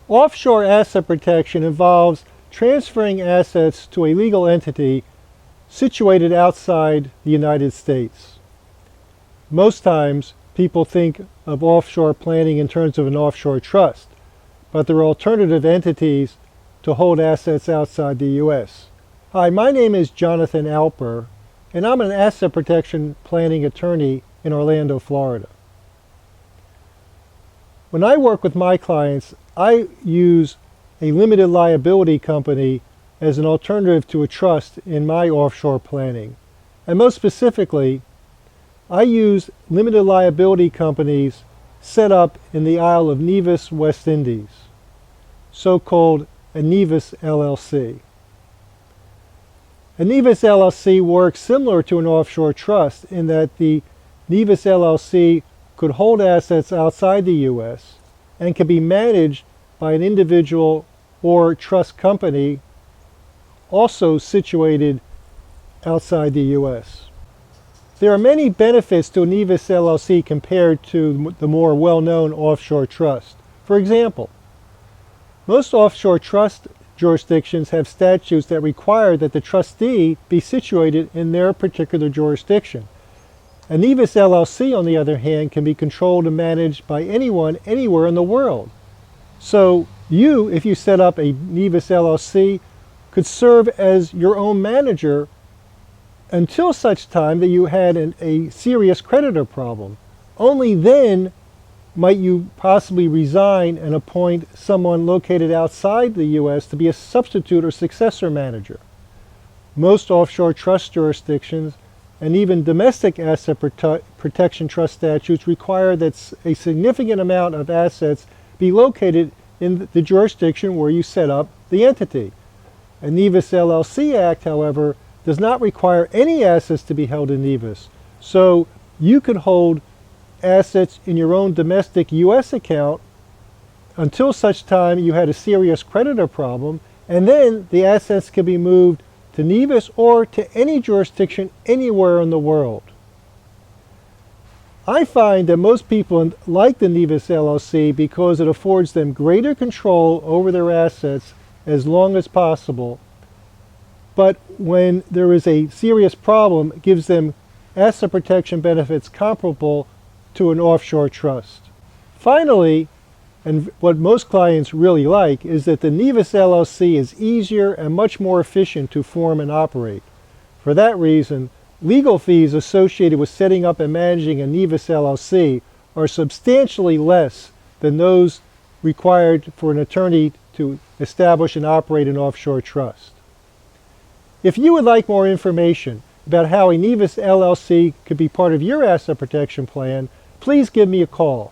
Offshore asset protection involves transferring assets to a legal entity situated outside the United States. Most times, people think of offshore planning in terms of an offshore trust, but there are alternative entities to hold assets outside the U.S. Hi, my name is Jonathan Alper, and I'm an asset protection planning attorney in Orlando, Florida. When I work with my clients, I use a limited liability company as an alternative to a trust in my offshore planning. And most specifically, I use limited liability companies set up in the Isle of Nevis, West Indies, so-called a Nevis LLC. A Nevis LLC works similar to an offshore trust in that the Nevis LLC could hold assets outside the U.S. and can be managed by an individual or trust company also situated outside the U.S. There are many benefits to a Nevis LLC compared to the more well-known offshore trust. For example, most offshore trust jurisdictions have statutes that require that the trustee be situated in their particular jurisdiction. A Nevis LLC, on the other hand, can be controlled and managed by anyone, anywhere in the world. So you, if you set up a Nevis LLC, could serve as your own manager until such time that you had a serious creditor problem. Only then might you possibly resign and appoint someone located outside the U.S. to be a substitute or successor manager. Most offshore trust jurisdictions and even domestic asset protection trust statutes require that a significant amount of assets be located in the jurisdiction where you set up the entity. A Nevis LLC Act, however, does not require any assets to be held in Nevis. So you could hold assets in your own domestic U.S. account until such time you had a serious creditor problem, and then the assets can be moved to Nevis or to any jurisdiction anywhere in the world. I find that most people like the Nevis LLC because it affords them greater control over their assets as long as possible, but when there is a serious problem, it gives them asset protection benefits comparable to an offshore trust. Finally, and what most clients really like, is that the Nevis LLC is easier and much more efficient to form and operate. For that reason, legal fees associated with setting up and managing a Nevis LLC are substantially less than those required for an attorney to establish and operate an offshore trust. If you would like more information about how a Nevis LLC could be part of your asset protection plan, please give me a call.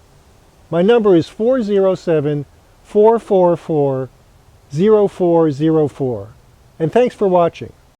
My number is 407-444-0404. And thanks for watching.